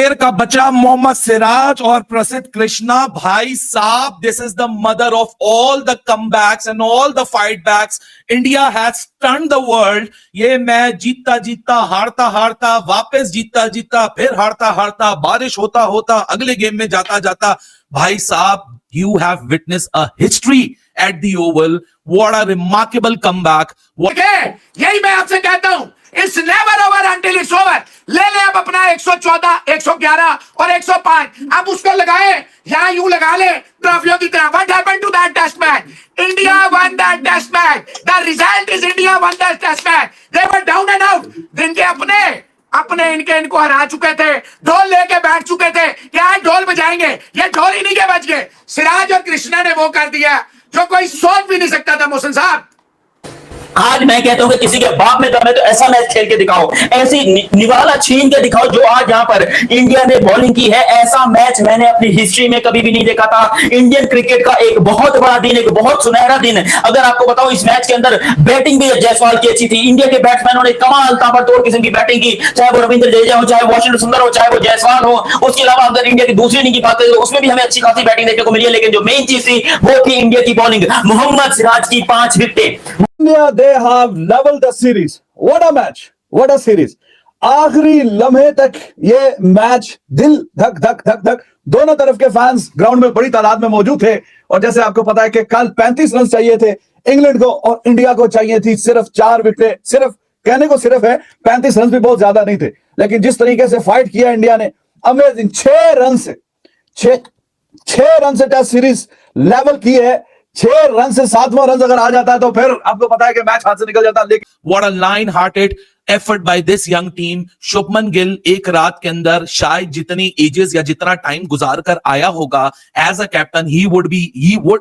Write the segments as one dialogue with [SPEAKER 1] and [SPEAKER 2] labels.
[SPEAKER 1] शेर का बचा मोहम्मद सिराज और प्रसिद्ध कृष्णा भाई साहब, this is the mother of all the comebacks and all the fight backs. India has stunned the world. ये मैच जीतता जीतता, हारता हारता, वापस जीतता जीतता, फिर हारता हारता, बारिश होता होता, अगले गेम में जाता जाता. भाई साहब, you have witnessed a history at the Oval. What a remarkable comeback.
[SPEAKER 2] यही मैं आपसे कहता हूं, it's never over until it's over. ले ले अब अपना 114, 111 और 105. अब उसको लगाए, यहां यूं लगा ले ट्रॉफियों की तरह. What happened to that test match? India won that test match. The result is India won that test match. They were down and out. जिनके अपने इनको हरा चुके थे, ढोल लेके बैठ चुके थे, क्या ढोल बजाएंगे? ये ढोल इन्हीं के बज गए. सिराज और कृष्णा ने वो कर दिया जो कोई सोच भी नहीं सकता था. मोहसिन साहब,
[SPEAKER 3] आज मैं कहता हूं कि किसी के बाप में दम है तो ऐसा मैच खेल के दिखाओ, ऐसी निवाला छीन के दिखाओ जो आज यहां पर इंडिया ने बॉलिंग की है. ऐसा मैच मैंने अपनी हिस्ट्री में कभी भी नहीं देखा था. इंडियन क्रिकेट का एक बहुत बड़ा दिन, एक बहुत सुनहरा दिन. अगर आपको बताऊं, इस मैच के अंदर बैटिंग भी जायसवाल की अच्छी थी. इंडिया के बैट्समैनों ने कमाल ताबड़तोड़ किस्म की बैटिंग की, चाहे वो रविंद्र जडेजा हो, चाहे वाशिंगटन सुंदर हो, चाहे वो जायसवाल हो. उसके अलावा अगर इंडिया की दूसरी इनिंग की बात करें तो उसमें भी हमें अच्छी खासी बैटिंग देखने को मिली है. लेकिन जो मेन चीज थी वो थी इंडिया की बॉलिंग. मोहम्मद सिराज की 5 विकेटें.
[SPEAKER 4] India, they have leveled the series. What a match! What a series! आखिरी लम्हे तक ये मैच दिल धक धक धक धक. दोनों तरफ के फैंस ग्राउंड में बड़ी तादाद में मौजूद थे. और जैसे आपको पता है कि कल 35 रन चाहिए थे इंग्लैंड को और इंडिया को चाहिए थी सिर्फ 4 विकेट. सिर्फ कहने को सिर्फ है, 35 रन भी बहुत ज्यादा नहीं थे. लेकिन जिस तरीके से फाइट किया इंडिया ने, अमेजिंग. 6 रन से टेस्ट सीरीज लेवल की है. 6 रन से 7वां रन अगर आ जाता है तो फिर आपको पता है कि मैच हाथ से निकल जाता. लेकिन
[SPEAKER 1] What a line-hearted effort by this young team. Shubman Gill एक रात के अंदर शायद जितनी एजेस या जितना टाइम गुजार कर आया होगा as a captain,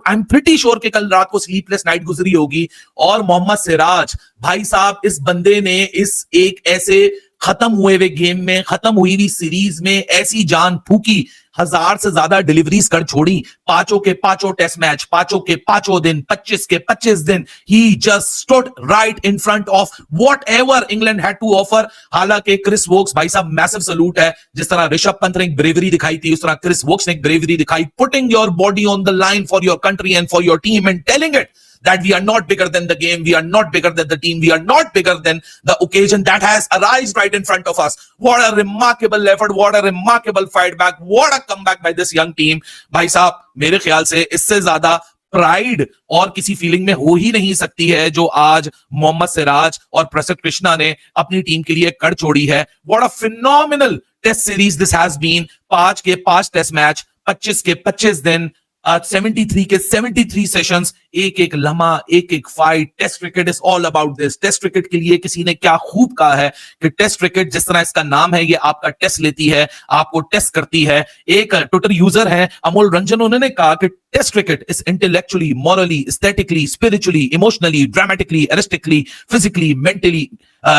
[SPEAKER 1] I'm pretty sure कि कल रात को स्लीपलेस नाइट गुजरी होगी. और मोहम्मद सिराज भाई साहब, इस बंदे ने इस एक ऐसे खत्म हुए हुए गेम में, खत्म हुई हुई सीरीज में ऐसी जान फूकी, 1000 से ज्यादा डिलीवरीज कर छोड़ी. 5 के 5 टेस्ट मैच, 5 के 5 दिन, 25 के 25 दिन. He just stood right in front of whatever England had to offer. हालांकि क्रिस वोक्स भाई साहब, मैसिव सैल्यूट है. जिस तरह ऋषभ पंत ने एक ब्रेवरी दिखाई थी, उस तरह क्रिस वोक्स ने एक ब्रेवरी दिखाई. Putting your body on the line for your country and for your team and telling it that we are not bigger than the game, we are not bigger than the team, we are not bigger than the occasion that has arisen right in front of us. What a remarkable effort, what a remarkable fight back, what a comeback by this young team. भाई साहब, मेरे ख्याल से इससे ज्यादा pride और किसी feeling में हो ही नहीं सकती है जो आज मोहम्मद सिराज और प्रसिद्ध कृष्णा ने अपनी टीम के लिए कर छोड़ी है. What a phenomenal test series this has been. 5 के 5 टेस्ट मैच, 25 के 25 दिन, 73 के 73 सेशंस, एक एक लम्हा, एक एक fight. Test cricket is all about this. Test cricket के लिए किसी ने क्या खूब कहा है कि टेस्ट क्रिकेट, जिस तरह इसका नाम है, ये आपका टेस्ट लेती है, आपको टेस्ट करती है. एक ट्विटर यूजर है अमोल रंजन, उन्होंने कहा कि test cricket is intellectually, morally, aesthetically, spiritually, emotionally, dramatically, artistically, physically, mentally,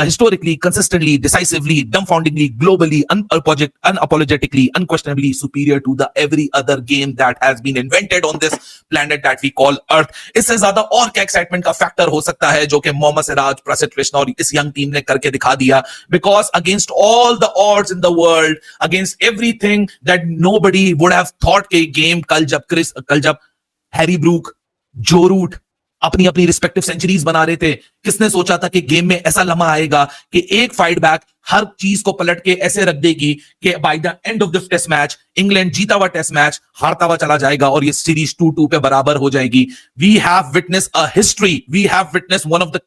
[SPEAKER 1] historically, consistently, decisively, dumbfoundingly, globally, unapologetically, unquestionably superior to the every other game that has been invented on this planet that we call Earth. इससे ज्यादा और क्या excitement का factor हो सकता है जो कि मोहम्मद सिराज, प्रसिद्ध कृष्णा और इस यंग टीम ने करके दिखा दिया. Because against all the odds in the world, against everything that nobody would have thought के गेम कल जब हैरी ब्रूक, जो रूट अपनी अपनी रिस्पेक्टिव सेंचुरीज बना रहे थे, किसने सोचा था कि गेम में ऐसा लम्हा आएगा कि एक फाइट बैक हर चीज को पलट के ऐसे रख देगी कि by the end of this test match England जीता हुआ टेस्ट मैच हारता हुआ चला जाएगा और ये सीरीज 2-2 पे बराबर हो जाएगी. We have witness a history, we have witness one of the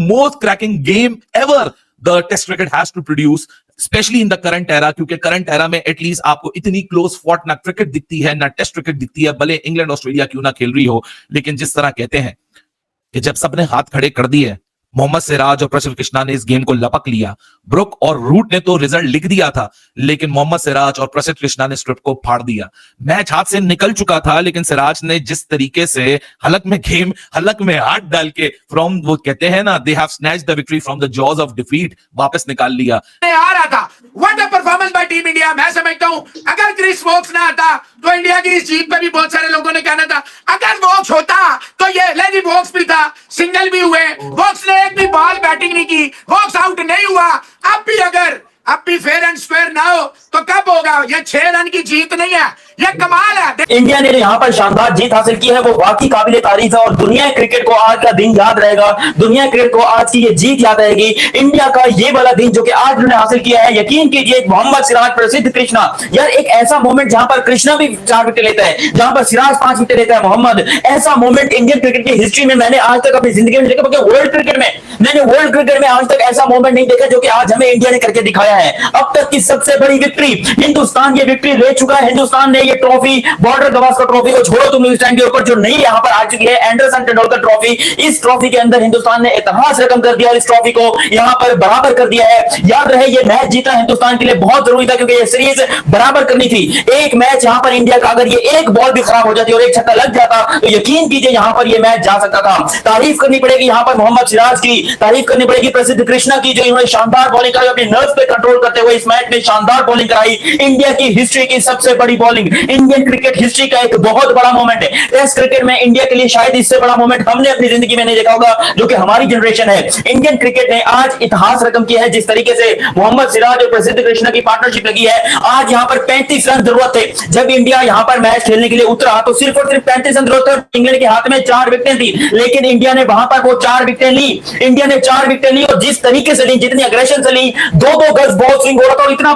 [SPEAKER 1] most cracking game ever the test cricket has to produce, especially in the current era, क्योंकि current era में एटलीस्ट आपको इतनी क्लोज फॉट ना cricket दिखती है ना test cricket दिखती है, भले इंग्लैंड ऑस्ट्रेलिया क्यों ना खेल रही हो. लेकिन जिस तरह कहते हैं कि जब सबने हाथ खड़े कर दिए, मोहम्मद सिराज और प्रसिद्ध कृष्णा ने इस गेम को लपक लिया. ब्रुक और रूट ने तो रिजल्ट लिख दिया था, लेकिन मोहम्मद सिराज और प्रसिद्ध कृष्णा ने स्क्रिप्ट को फाड़ दिया. मैच हाथ से निकल चुका था, लेकिन सिराज ने जिस तरीके से हलक में हाथ डाल के वो कहते हैं ना, they have snatched the victory from the jaws of defeat, वापस निकाल लिया.
[SPEAKER 2] आ रहा था. What a performance by team India. मैं समझता हूं अगर क्रिस वोक्स ना आता तो इंडिया की इस जीत पे भी बहुत सारे लोगों ने कहना था. अगर वोक्स होता तो ये लेनी वोक्स भी था, सिंगल भी हुए, वोक्स ने एक भी बॉल बैटिंग नहीं की, वोक्स आउट नहीं हुआ. अब भी फेयर एंड स्क्वायर ना हो तो कब होगा? ये 6 रन की जीत नहीं है, ये कमाल है।
[SPEAKER 3] इंडिया ने जो यहाँ पर शानदार जीत हासिल की है वो वाकई काबिले तारीफ है और दुनिया क्रिकेट को आज का दिन याद रहेगा। दुनिया क्रिकेट को आज की ये जीत याद रहेगी। इंडिया का ये वाला दिन जो कि आज उन्होंने हासिल किया है, यकीन कीजिए मोहम्मद सिराज प्रसिद्ध कृष्णा, यार एक ऐसा मोमेंट जहां पर कृष्णा भी 4 विकेट लेता है, जहां पर सिराज 5 विकेट लेता है मोहम्मद, ऐसा मोमेंट इंडियन क्रिकेट की हिस्ट्री में मैंने आज तक अपनी जिंदगी में देखा, बल्कि वर्ल्ड क्रिकेट में मैंने वर्ल्ड क्रिकेट में आज तक ऐसा मोमेंट नहीं देखा जो कि आज हमें इंडिया ने करके दिखाया है। अब तक की सबसे बड़ी विक्ट्री हिंदुस्तान ये विक्ट्री ले चुका है। हिंदुस्तान ने ये ट्रॉफी, बॉर्डर गवास्कर ट्रॉफी को छोड़ो तुम इस टाइम के ऊपर, जो नई यहां पर आ चुकी है एंडरसन तेंदुलकर ट्रॉफी, इस ट्रॉफी के अंदर हिंदुस्तान ने इतिहास रकम कर दिया और इस ट्रॉफी को यहां पर बराबर कर दिया है। याद रहे ये मैच जीतना हिंदुस्तान के लिए बहुत जरूरी था, क्योंकि ये सीरीज बराबर करनी थी। एक मैच यहां पर इंडिया का अगर ये एक बॉल भी खराब हो जाती और एक छक्का लग जाता तो यकीन कीजिए यहां पर ये मैच जा सकता था। तारीफ करनी पड़ेगी यहां पर मोहम्मद सिराज की, तारीफ करनी पड़ेगी प्रसिद्ध कृष्णा की, जो इन्होंने शानदार बॉलिंग कराई, अपने नर्व्स पे कंट्रोल करते हुए इस मैच में शानदार बॉलिंग कराई। इंडिया की हिस्ट्री की सबसे बड़ी बॉलिंग, इंडियन क्रिकेट हिस्ट्री का एक बहुत बड़ा मोमेंट है। टेस्ट क्रिकेट में इंडिया के लिए शायद इससे बड़ा मोमेंट हमने अपनी जिंदगी में नहीं देखा होगा, जो कि हमारी जनरेशन है। इंडियन क्रिकेट ने आज इतिहास रकम किया है, जिस तरीके से मोहम्मद सिराज और प्रसिद्ध कृष्णा की पार्टनरशिप लगी है। आज यहां पर 35 रन जरूरत थे, जब इंडिया यहां पर मैच खेलने के लिए उतरा तो सिर्फ और सिर्फ 35 रन जरूरत थे। इंग्लैंड के हाथ में 4 विकेटें थी, लेकिन इंडिया ने वहां पर वो 4 विकेटें ली। इंडिया ने 4 विकेटें ली और जिस तरीके से ली, जितनी अग्रेशन से ली, 2-2 गज बॉल स्विंग हो रहा था और इतना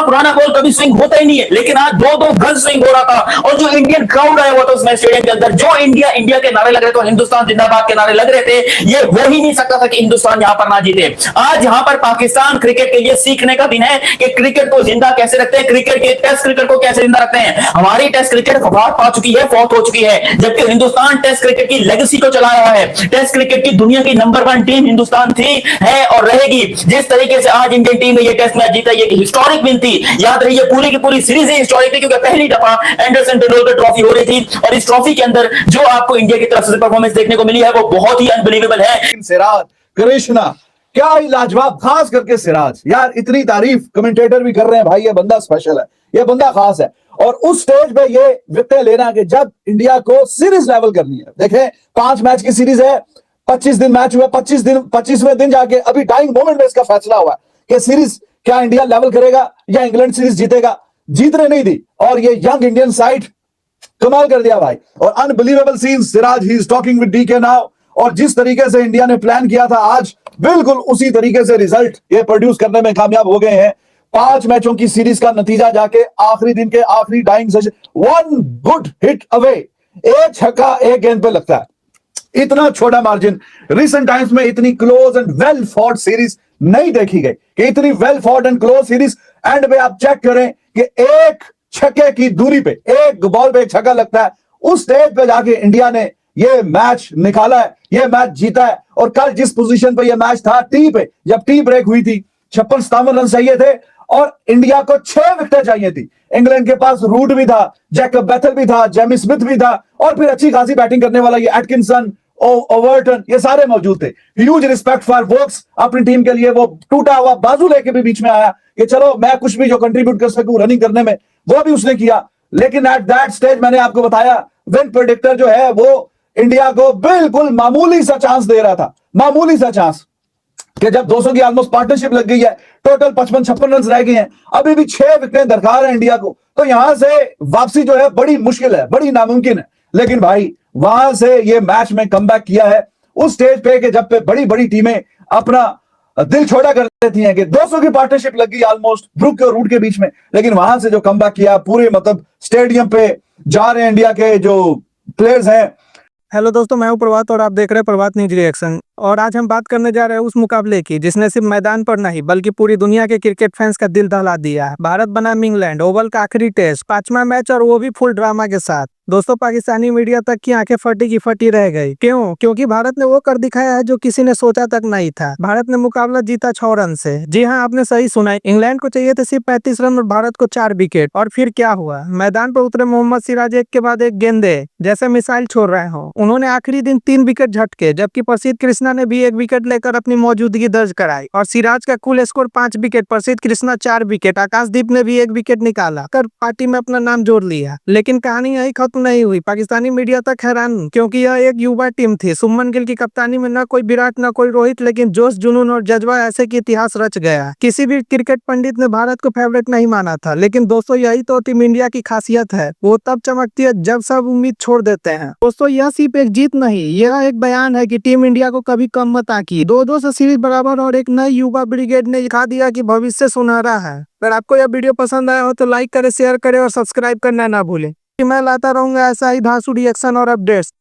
[SPEAKER 3] पुराना बॉल कभी स्विंग होता ही नहीं है, लेकिन आज 2-2 गज स्विंग हो रहा था। और जो इंडियन क्राउड आया हुआ था उसमें स्टेडियम के अंदर, जो इंडिया इंडिया के नारे लग रहे थे, हिंदुस्तान जिंदाबाद के नारे लग रहे थे, ये हो ही नहीं सकता था कि हिंदुस्तान यहां पर ना जीते। आज यहां पर पाकिस्तान क्रिकेट के लिए सीखने का दिन है कि क्रिकेट को जिंदा कैसे रखते हैं, क्रिकेट के टेस्ट क्रिकेट को कैसे जिंदा रखते हैं। हमारी टेस्ट क्रिकेट खबर पा चुकी है, फौत हो चुकी है, जबकि हिंदुस्तान टेस्ट क्रिकेट की लेगेसी को चला रहा है। टेस्ट क्रिकेट की दुनिया की नंबर 1 टीम हिंदुस्तान थी, है और रहेगी। जिस तरीके से आज इंडियन टीम ने ये टेस्ट मैच जीता, ये हिस्टोरिक विन थी। याद रहिए पूरी की पूरी सीरीज हिस्टोरिक थी, क्योंकि पहली दफा एंडरसन तेंदुलकर ट्रॉफी हो रही थी और इस ट्रॉफी के अंदर जो आपको इंडिया की तरफ से परफॉर्मेंस देखने को मिली है वो बहुत ही अनबिलीवेबल है।
[SPEAKER 4] सिराज कृष्णा क्या ही लाजवाब, खास करके सिराज, यार इतनी तारीफ कमेंटेटर भी कर रहे हैं, भाई ये बंदा स्पेशल है, ये बंदा खास है। और उस स्टेज पे ये विकेट लेना कि जब इंडिया को सीरीज लेवल करनी है, देखें 5 मैच की सीरीज है, 25 दिन मैच हुआ, 25वें दिन जाके अभी टाइम मोमेंट में इसका फैसला हुआ कि सीरीज क्या इंडिया लेवल करेगा या इंग्लैंड सीरीज जीतेगा। जीतने नहीं दी और ये यंग इंडियन साइड कमाल कर दिया भाई। और unbelievable scene, Siraj he is talking with D K now, और जिस तरीके से इंडिया ने प्लान किया था आज बिल्कुल उसी तरीके से रिजल्ट ये प्रोड्यूस करने में कामयाब हो गए हैं। 5 मैचों की सीरीज का नतीजा जाके आखिरी दिन के आखिरी dying session, 1 good hit away, एक छक्का एक गेंद पे लगता है। इतना छोटा मार्जिन रिसेंट टाइम्स में इतनी close and well fought series नहीं देखी गई कि इतनी well fought and close series. And में आप चेक करें कि एक छक्के की दूरी पे, एक बॉल पे एक छक्का लगता है, उस स्टेज पे जाके इंडिया ने ये मैच निकाला है, ये मैच जीता है। और कल जिस पोजीशन पे ये मैच था, टी पे, जब टी ब्रेक हुई थी, 56-57 रन चाहिए थे और इंडिया को 6 विकेट चाहिए थी। इंग्लैंड के पास रूट भी था, जैकब बैथल भी था, जेमी स्मिथ भी था, और फिर अच्छी खासी बैटिंग करने वाला ये एटकिंसन, ओवर्टन, ये सारे मौजूद थे। ह्यूज रिस्पेक्ट फॉर वोक्स, अपनी टीम के लिए वो टूटा हुआ बाजू लेके भी बीच में आया कि चलो मैं कुछ भी जो कंट्रीब्यूट कर सकूं रनिंग करने में, वो भी उसने किया। लेकिन एट दैट स्टेज मैंने आपको बताया विन प्रेडिक्टर जो है वो इंडिया को बिल्कुल मामूली सा चांस दे रहा था, मामूली सा चांस, कि जब 200 की ऑलमोस्ट पार्टनरशिप लग गई है, टोटल 55-56 रन रह गए हैं, अभी भी 6 विकेट दरकार है इंडिया को, तो यहां से वापसी जो है बड़ी मुश्किल है, बड़ी नामुमकिन है। लेकिन भाई वहां से ये मैच में कमबैक किया है उस स्टेज पे कि जब पे बड़ी बड़ी टीमें अपना दिल छोड़ा कर देती हैं कि 200 की पार्टनरशिप लग गई ऑलमोस्ट ब्रुक और रूट के बीच में, लेकिन वहां से जो कमबैक किया, पूरे मतलब स्टेडियम पे जा रहे हैं इंडिया के जो प्लेयर्स हैं।
[SPEAKER 5] हेलो दोस्तों, मैं हूं प्रभात और आप देख रहे हैं प्रभात न्यूज रिएक्शन। और आज हम बात करने जा रहे हैं उस मुकाबले की जिसने सिर्फ मैदान पर नहीं बल्कि पूरी दुनिया के क्रिकेट फैंस का दिल दहला दिया है। भारत बनाम इंग्लैंड, ओवल का आखिरी टेस्ट, 5वां मैच, और वो भी फुल ड्रामा के साथ। दोस्तों, पाकिस्तानी मीडिया तक की आंखें फटी की फटी रह गई। क्यों? क्योंकि भारत ने वो कर दिखाया है जो किसी ने सोचा तक नहीं था। भारत ने मुकाबला जीता 6 रन से। जी हाँ, आपने सही सुना, इंग्लैंड को चाहिए थे सिर्फ 35 रन और भारत को 4 विकेट। और फिर क्या हुआ? मैदान पर उतरे मोहम्मद सिराज एक के बाद एक गेंदे जैसे मिसाइल छोड़ रहे हो। उन्होंने आखिरी दिन 3 विकेट झटके, जबकि प्रसिद्ध कृष्णा कृष्णा ने भी 1 विकेट लेकर अपनी मौजूदगी दर्ज कराई और सिराज का कुल स्कोर 5 विकेट, प्रसिद्ध कृष्णा 4 विकेट, आकाशदीप ने भी 1 विकेट निकाला कर पार्टी में अपना नाम जोड़ लिया। लेकिन कहानी यही खत्म नहीं हुई। पाकिस्तानी मीडिया तक हैरान, क्योंकि यह एक युवा टीम थी। शुभमन गिल की कप्तानी में न कोई विराट न कोई रोहित, लेकिन जोश, जुनून और जज्बा ऐसे कि इतिहास रच गया। किसी भी क्रिकेट पंडित ने भारत को फेवरेट नहीं माना था, लेकिन दोस्तों यही तो टीम इंडिया की खासियत है। वो तब चमकती है जब सब उम्मीद छोड़ देते हैं। दोस्तों यह सिर्फ एक जीत नहीं, यह एक बयान है कि टीम इंडिया को कभी कम मत आंकी। 2-2 से सीरीज बराबर और एक नई युवा ब्रिगेड ने दिखा दिया कि भविष्य सुनहरा है। अगर आपको यह वीडियो पसंद आया हो तो लाइक करें, शेयर करें और सब्सक्राइब करना ना भूलें। मैं लाता रहूंगा ऐसा ही धांसू रिएक्शन और अपडेट्स।